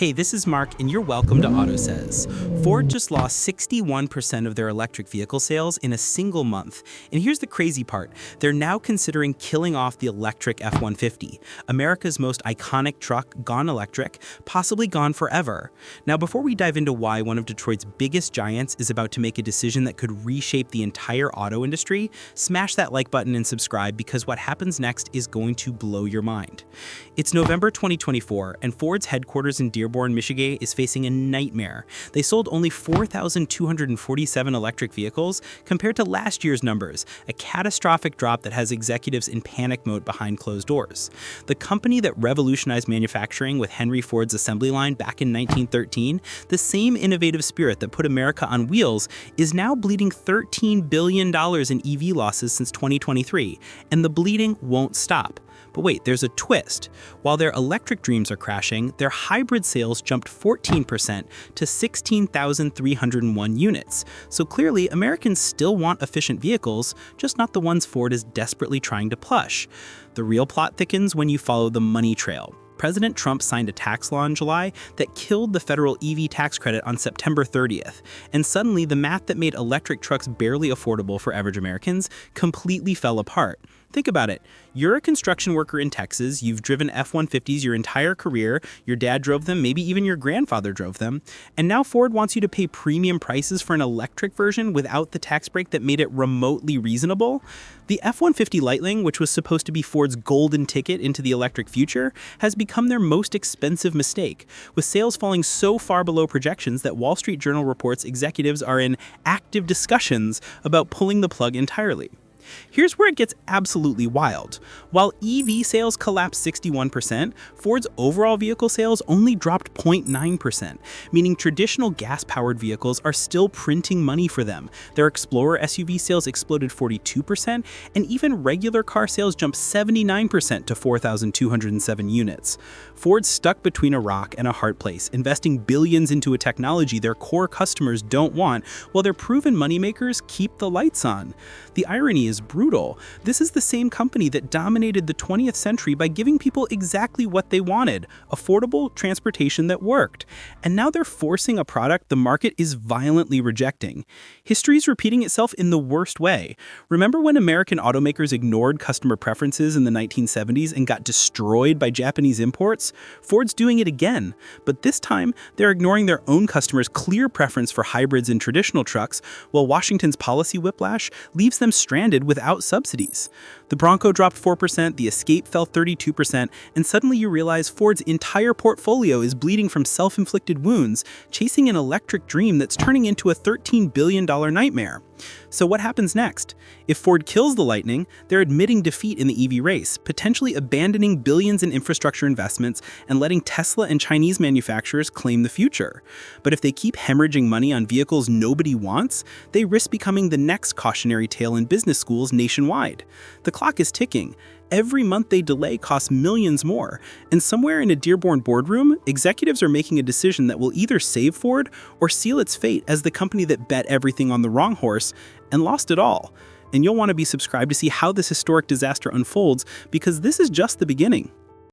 Hey, this is Mark, and you're welcome to AUTOSAYS. Ford just lost 61% of their electric vehicle sales in a single month. And here's the crazy part. They're now considering killing off the electric F-150, America's most iconic truck gone electric, possibly gone forever. Now, before we dive into why one of Detroit's biggest giants is about to make a decision that could reshape the entire auto industry, smash that like button and subscribe because what happens next is going to blow your mind. It's November 2024, and Ford's headquarters in Dearborn, Michigan is facing a nightmare. They sold only 4,247 electric vehicles compared to last year's numbers, a catastrophic drop that has executives in panic mode behind closed doors. The company that revolutionized manufacturing with Henry Ford's assembly line back in 1913, the same innovative spirit that put America on wheels, is now bleeding $13 billion in EV losses since 2023, and the bleeding won't stop. But wait, there's a twist. While their electric dreams are crashing, their hybrid sales jumped 14% to 16,301 units. So clearly, Americans still want efficient vehicles, just not the ones Ford is desperately trying to plush. The real plot thickens when you follow the money trail. President Trump signed a tax law in July that killed the federal EV tax credit on September 30th, and suddenly the math that made electric trucks barely affordable for average Americans completely fell apart. Think about it. You're a construction worker in Texas, you've driven F-150s your entire career, your dad drove them, maybe even your grandfather drove them, and now Ford wants you to pay premium prices for an electric version without the tax break that made it remotely reasonable? The F-150 Lightning, which was supposed to be Ford's golden ticket into the electric future, has become their most expensive mistake, with sales falling so far below projections that Wall Street Journal reports executives are in active discussions about pulling the plug entirely. Here's where it gets absolutely wild. While EV sales collapsed 61%, Ford's overall vehicle sales only dropped 0.9%, meaning traditional gas-powered vehicles are still printing money for them. Their Explorer SUV sales exploded 42%, and even regular car sales jumped 79% to 4,207 units. Ford's stuck between a rock and a hard place, investing billions into a technology their core customers don't want, while their proven moneymakers keep the lights on. The irony is brutal. This is the same company that dominated the 20th century by giving people exactly what they wanted, affordable transportation that worked. And now they're forcing a product the market is violently rejecting. History's repeating itself in the worst way. Remember when American automakers ignored customer preferences in the 1970s and got destroyed by Japanese imports? Ford's doing it again, but this time they're ignoring their own customers' clear preference for hybrids and traditional trucks, while Washington's policy whiplash leaves them stranded without subsidies. The Bronco dropped 4%, the Escape fell 32%, and suddenly you realize Ford's entire portfolio is bleeding from self-inflicted wounds, chasing an electric dream that's turning into a $13 billion nightmare. So what happens next? If Ford kills the Lightning, they're admitting defeat in the EV race, potentially abandoning billions in infrastructure investments and letting Tesla and Chinese manufacturers claim the future. But if they keep hemorrhaging money on vehicles nobody wants, they risk becoming the next cautionary tale in business schools nationwide. The clock is ticking. Every month they delay costs millions more, and somewhere in a Dearborn boardroom, executives are making a decision that will either save Ford or seal its fate as the company that bet everything on the wrong horse and lost it all. And you'll want to be subscribed to see how this historic disaster unfolds, because this is just the beginning.